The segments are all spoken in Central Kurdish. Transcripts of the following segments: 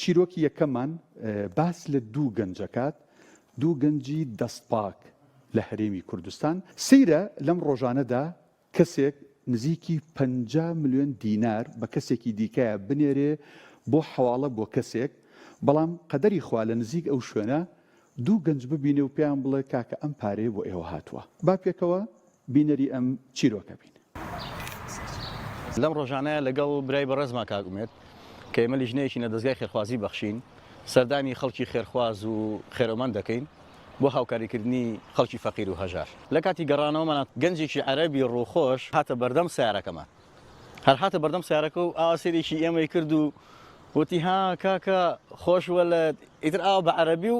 چیرۆکی یەکەممان باس لە دوو گەنجەکات، دوو گەنجی دەستپاک لە هەرێمی کوردستان. سەیرە لەم ڕۆژانەدا کەسێک نزیکی 50 ملیۆن دینار بە کەسێکی دیکەیە بنێرێ بۆ حواڵە بۆ کەسێک، بەڵام قەدەری خوا لە نزیک ئەو شوێنە دوو گەنج ببینێ و پێیان بڵێ کاکە ئەم پارەیە بۆ ئێوە هاتووە. با پێکەوە بینەری ئەم چیرۆکە بین. لەم ڕۆژانەیە لەگەڵ برای بەڕێزما کاگومێت کە ئێمە لیژنەیەکی نە دەستگای خێرخوازی بەخشین، سەردانی خەڵکی خێرخواز و خێرەوەمەند دەکەین بۆ هاوکاریکردنی خەڵکی فەقیر و هەژار. لە کاتی گەڕانەوەمانە گەنجێکی عەرەبی ڕووخۆش هاتە بەردەم سیارەکەمان، هەر هاتە بەردەم سیارەکە و ئاسێرێکی ئێمەی کرد و وتی ها کاکە خۆش وەلە ئیتر ئاو بە عەرەبی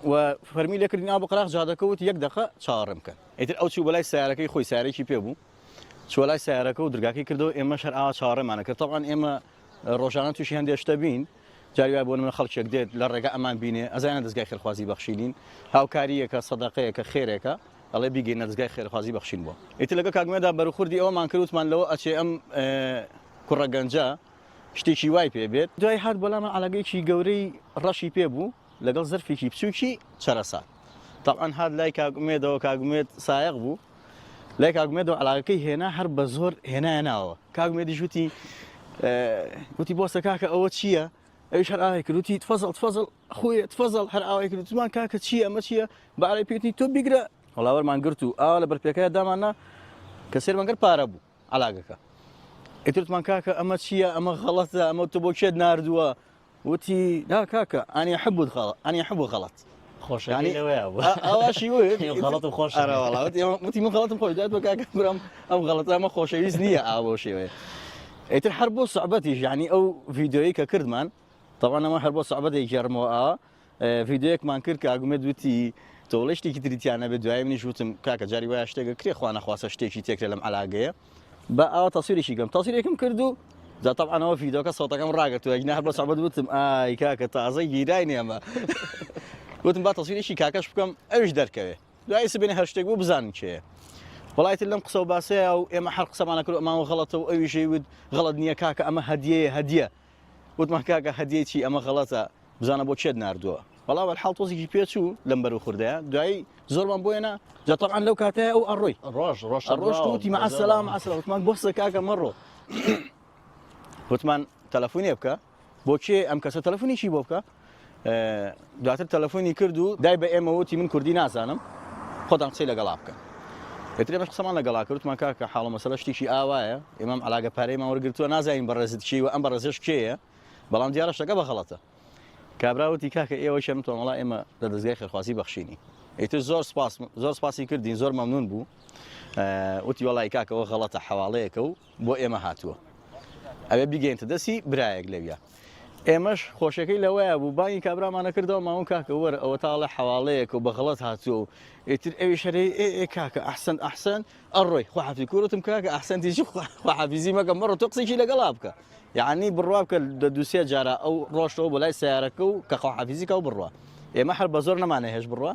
و فەرمی لێکردین ئاو بە قەراغ جادەکە وتی یەک دەقە چاوەڕێم بکەن. ئیتر ئەو چوو بەلای سیارەکەی خۆی سیارێکی پێ بوو، چوە لای سیارەکە و درگاکەی کردەوە ئێمە شەر ئاوا چاوەڕێمانە کرد. تەڵعان ئێمە ڕۆژانە تووشی هەندێک شتە بین، جاری وای بۆ نمونە خەڵکێک دێت لە ڕێگە ئەمان بینێ ئەزانە دەستگای خێرخوازی بەخشینین، هاوکاریەکە سەدەقەیەکە خێرێکە ئەڵێ بیگەینە دەستگای خێرخوازی بەخشین بۆ. ئیتر لەگە کاگمێدا بەروخوردی ئەوەمان کرد وتمان لەوە ئەچێ ئەم کوڕە گەنجە شتێکی وای پێ بێت. دوای هات بەڵام عەلاقەیەکی گەورەی ڕەشی پێ بوو لەگەڵ زەرفێکی بچووکی چەرەسات. تەڵعان هات لای کاگمێدەوە، کاگمێد سایق بوو، لای کاگمێدەوە عەلاقەکەی هێنا هەر بە زۆر هێنایە ناوە. کاگمێدیش وتی بۆستە کاکە ئەوە چییە؟ ئەویش هەر ئاوای کرد وتی تفەزڵ خۆی تفەزڵ، هەر ئاوای کرد وتمان کاکە چییە ئەمە چییە؟ بە عەرەبی پێوتی تۆ بیگرە. وەڵاوەرمان گرت و ئاوا لە بەرپێکەیە داماننا کە سێرمەگەر پارە بوو عەلاقەکە. ئیتر وتمان کاکە ئەمە چییە؟ ئەمە غەڵەتە، ئەمە تۆ بۆ کێت ناردووە؟ وتی لا کاکە ئەنی حەبوو غەڵەت. خۆشەکەی لەوەیە بوو. ئەواشی وێت غەڵەتم خۆش. وتی من غەڵەتم خۆش دات بە کاکە برام ئەم غەڵەتە ئەمە خۆشەویست نییە ئاوە شێوەیە. ئیتر هەر بۆ سوعبەتیش یعنی ئەو ڤیدیۆیی کە کردمان طبعا ئەمە هەر بۆ سوعبەتێک ژێڕمەوە ڤیدیۆیەکمان کرد کە ئاگومێت وتی تۆڵی شتێکی تریتیانە بێت. دوای منیش وتم کاکە جاری وایە شتێکە کرێ خوا نەخواسە شتێکی تێکرێ لەم عەلاقەیە بە ئاوا تەسویرێکی گەم تەسویرێکم کرد و جا طبعا ئەوە ڤیدیۆکە سەوتەکەم ڕاگرتووە هەر بۆ سوعبەت وتم ئای کاکە تازە گیرای ئێمە وتم با تەسویرێکی کاکەش بکەم ئەویش دەرکەوێ. دوای سبێنێ هەر شتێک بوو بزانن کێیە. وڵایەتی لەم قسە و باسەیە و ئێمە هەر قسەمانە کرد ئەماوە غەڵەتە و ئەویشەی وت غەڵەت نییە کاکە ئەمە هەدیەیە هەدیە. وتمان کاکە هەدیە چی ئەمە غەڵەتە بزانە بۆ چێت ناردووە. وەڵا بەرحاڵ تۆزێکی پێچوو لەم بەروخوردەیە دوایی زۆرمان بۆیەنا جا طبعا لەو کاتەیە ئەو ئەڕۆی ڕۆژ وتی مع السلامة مع السلامة. وتمان بۆستە کاکە مەڕۆ. وتمان تەلەفۆنێ بکە بۆ کێ ئەم کەسە تەلەفۆنیشی بۆ بکە. دواتر تەلەفۆنی کرد و دای بە ئێمە وتی من کوردی نازانم خۆتان قسەی لەگەڵا بکەن. ئێتر ئێمەش قسەمان لەگەڵا کرد وتمان کاکە حاڵە مەسەلە شتێکی ئاوایە ئێمەم عەلاقە پارەیمان وەرگرتووە نازانین بەڕێزت چی و ئەم بەڕێزەش کێیە بەڵام دیارە شتەکە بە غەڵەتە. کابراوتی کاکە ئێوە شەمتۆن وڵا ئێمە لە دەستگای خێرخوازی بەخشینی. ئیتر زۆر سپاسی کردین زۆر مەمنون بوو. وتی وەڵای کاکەەوە غەڵەتە حەواڵەیەکە و بۆ ئێمە هاتووە ئەوێ بیگەینتە دەستی برایەک لەویە. ئێمەش خۆشەکەی لەوەیە بوو بانگی کابرامانە کردەوە ماوە کاکە وەرە ئەوە تاڵە حەواڵەیەکە و بە غەڵەت هاتووە و ئیتر ئەوی شەرەی کاکە ئەحسەن ئەڕۆی خواحافی کوورتم کاکە ئەحسەنتیشی خواحافیزی مەکەم مەڕۆ تۆ قسەیکی لەگەڵا بکە. یعنی بڕوا بکە لە دووسێ جارە ئەو ڕۆژتەوە بۆ لای سیارەکە و کە خواحافیزیکە و بڕوا. ئێمە هەر بە زۆر نەمانە هێش بڕوا.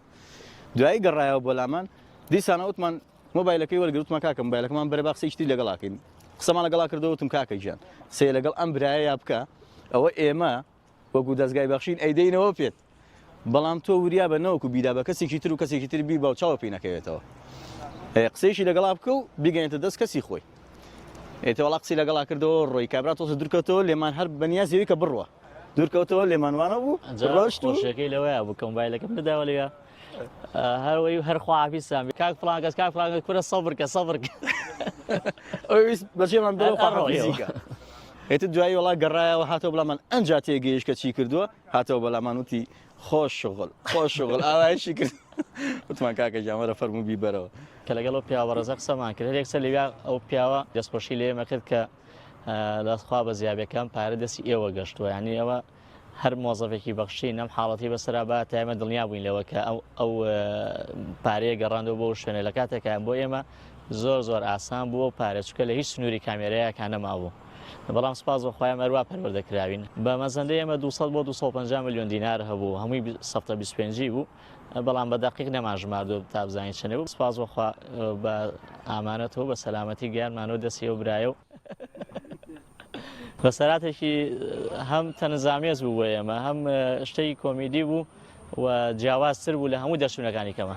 دوایی گەڕایەوە بۆ لامان دیسانە وتمان مۆبایلەکەی وەرگرتمان کاکە مۆبایلەکەمان بەرە با قسەی شتی لەگەڵاکەین. قسەمان لەگەڵا کردەوە وتم کاکە گیان سێ لەگەڵ ئەم برایە بکە ئەوە ئێمە وەکو دەستگای بەخشین ئەیدەینەوە پێت بەڵام تۆ وریا بە نەوەکو بیدا بە کەسێکی تر و کەسێکی تر بی بە چاوە پێی نەکەوێتەوە. قسەیشی لەگەڵا بکە و بیگەێنێتە دەست کەسی خۆی. ئێتەوەڵا قسەی لەگەڵا کردەوە ڕۆی کابرا تۆزە دوورکەوتەوە لێمان هەر بەنیازیەوەی کە بڕوە دوورکەوتەوە لێمانوانە بوو ڕۆژەکەی لەوەیە بوو کە مۆبایلەکەم نەداوە لێە هەروەی هەر خواحافیز سامی کاک فڵان کەس کاک فڵان کەس کورە سەبرکە ئەویست بەچێمان بڵێ خواحافیزیکە. ئێتر دوایی وڵا گەڕایەوە هاتەوە بەڵامان ئەنجا تێگەیشت کە چی کردووە هاتەوە بەڵامان وتی خۆش شغل ئاوایشی کرد. وتمان کاکە جامەرە فەرموو بیبەرەوە کە لەگەڵ پیاوە ڕێزە قسەمان کرد یەکسەر لەویا ئەو پیاوە دەستخۆشی لێ ئێمە کرد کە دەستخوا بە زیابەکان پارە دەستی ئێوە گەشتووە ینی ئەوە هەر مۆزەفێکی بەخشی نەم حاڵەتی بەسەرا با تا ئێمە دڵنیا بووین لەوە کە ئەو پارەیە گەڕاندەوە بۆ شوێنە لە کاتێکیان بۆ ئێمە زۆر ئاسان بووە و پارێ چکە لە هیچ سنووری کامێرەیەکان نەمابوو. بەڵام سپاس بە خۆیان مەروە پەروەردەکراوین بە مەزەندەی ئێمە 200 بۆ 250 میلیۆن دینار هەبوو هەمووی سەفتە 25 بوو بەڵام بە دەقیق نەماژماردووە تا بزانین چەنێ بوو. سپاس بەخوا بە ئامانەتەوە بە سەلامەتی گیانمانەوە دەستی ئەو برایە و بەسەراتێکی هەم تەنەزامێز بوو بۆ ئێمە هەم شتێکی کۆمیدی بوو و جیاوازتر بوو لە هەموو دەرچوونەکانی کەمە.